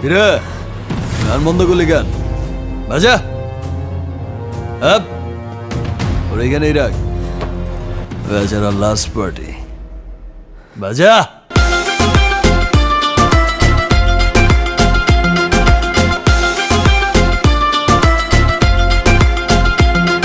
কিরে গান বন্ধ করলি গান বাজা আপ ওর এখানেই রাখ বেচারা লাস্ট পার্টি বাজা